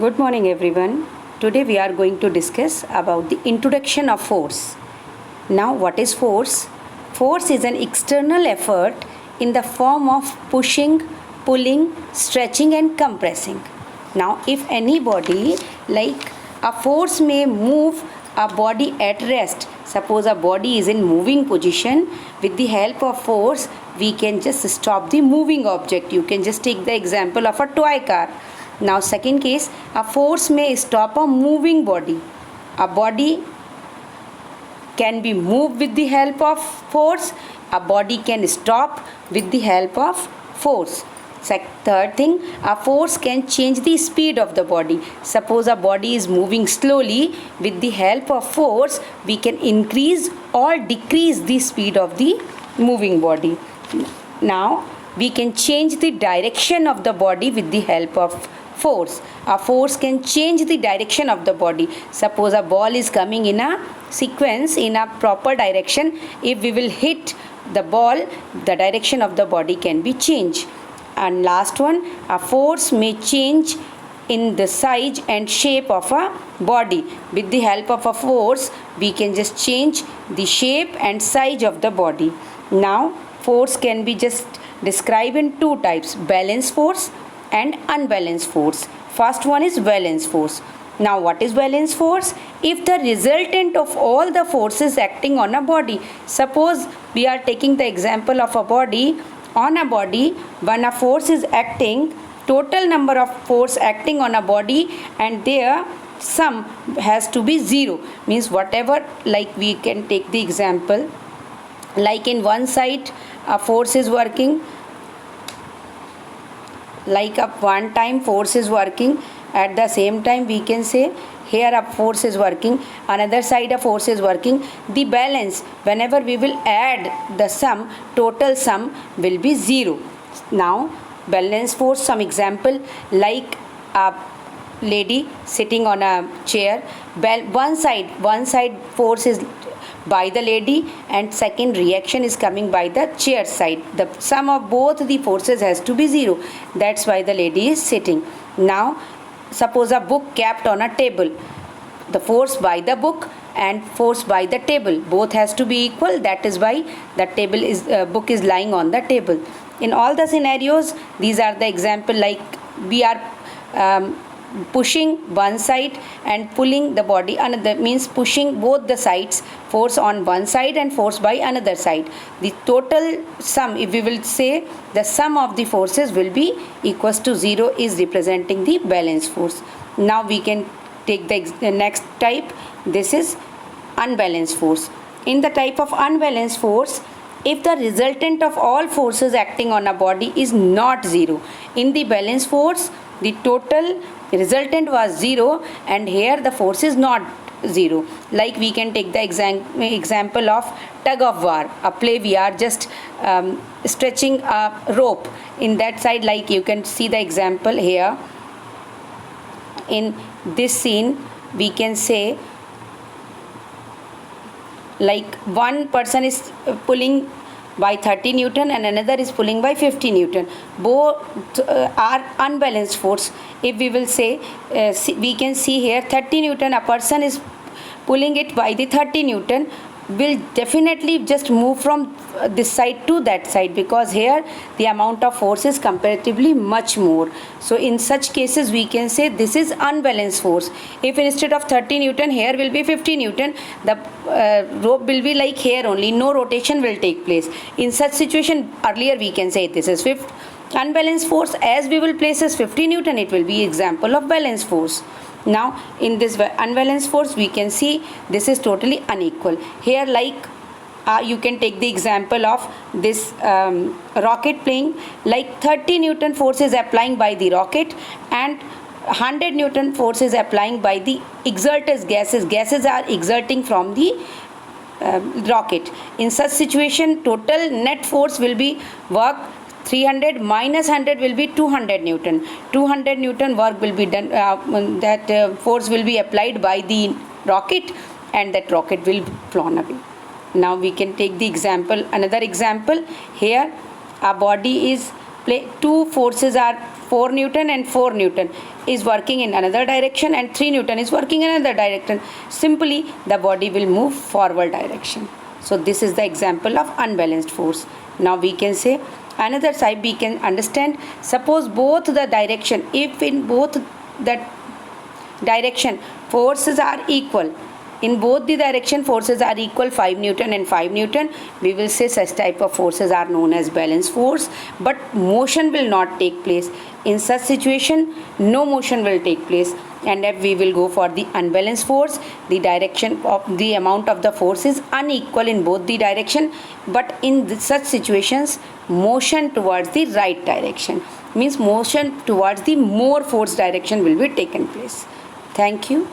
Good morning everyone. Today we are going to discuss about the introduction of force. Now what is force? Force is an external effort in the form of pushing, pulling, stretching and compressing. Now if any body, like a force may move a body at rest. Suppose a body is in moving position, with the help of force we can just stop the moving object. You can just take the example of a toy car. Now second case, a force may stop a moving body. A body can be moved with the help of force. A body can stop with the help of force. Third thing, a force can change the speed of the body. Suppose a body is moving slowly, with the help of force we can increase or decrease the speed of the moving body. Now we can change the direction of the body with the help of force. A force can change the direction of the body. Suppose a ball is coming in a sequence in a proper direction. If we will hit the ball, the direction of the body can be changed. And last one, a force may change in the size and shape of a body. With the help of a force we can just change the shape and size of the body. Now force can be just described in two types: balance force and unbalanced force. First one is balance force. Now what is balance force? If the resultant of all the forces acting on a body, suppose we are taking the example of a body. On a body, when a force is acting, total number of force acting on a body, and their sum has to be 0. Means whatever, like we can take the example, like in one side a force is working, like at one time force is working, at the same time we can say here a force is working, another side a force is working. The balance, whenever we will add the sum, total sum will be 0. Now balance force, some example, like a lady sitting on a chair. One side force is by the lady and second reaction is coming by the chair side. The sum of both the forces has to be 0. That's why the lady is sitting. Now suppose a book kept on a table. The force by the book and force by the table, both has to be equal. That is why the table is book is lying on the table. In all the scenarios, these are the example, like we are pushing one side and pulling the body another, means pushing both the sides, force on one side and force by another side. The total sum, if we will say the sum of the forces will be equals to 0, is representing the balance force. Now we can take the next type. This is unbalanced force. In the type of unbalanced force, if the resultant of all forces acting on a body is not 0, in the balance force the total resultant was 0 and here the force is not 0. Like we can take the example of tug of war, a play. We are just stretching a rope in that side, like you can see the example here. In this scene we can say, like one person is pulling by 30 Newton and another is pulling by 50 Newton. Both are unbalanced force. If we will say, we can see here 30 Newton, a person is pulling it by the 30 Newton, will definitely just move from this side to that side, because here the amount of force is comparatively much more. So in such cases we can say this is unbalanced force. If instead of 30 Newton here will be 50 Newton, the rope will be like here only, no rotation will take place. In such situation, earlier we can say this is unbalanced force. As we will place as 50 Newton, it will be example of balanced force. Now in this unbalanced force we can see this is totally unequal. Here, like you can take the example of this rocket plane, like 30 Newton force is applying by the rocket and 100 Newton force is applying by the exerters, gases are exerting from the rocket. In such situation, total net force will be work 300 minus 100 will be 200 Newton. 200 Newton work will be done, force will be applied by the rocket and that rocket will flown away. Now we can take the example, another example. Here a body is two forces are 4 Newton and 4 Newton is working in another direction and 3 Newton is working in another direction. Simply the body will move forward direction. So this is the example of unbalanced force. Now we can say another side we can understand. Suppose both the direction, if in both the direction forces are equal, in both the direction forces are equal, 5 Newton and 5 Newton, we will say such type of forces are known as balanced force, but motion will not take place. In such situation, no motion will take place, and if we will go for the unbalanced force, the direction of the amount of the force is unequal in both the direction, but in such situations, motion towards the right direction, means motion towards the more force direction will be taken place. Thank you.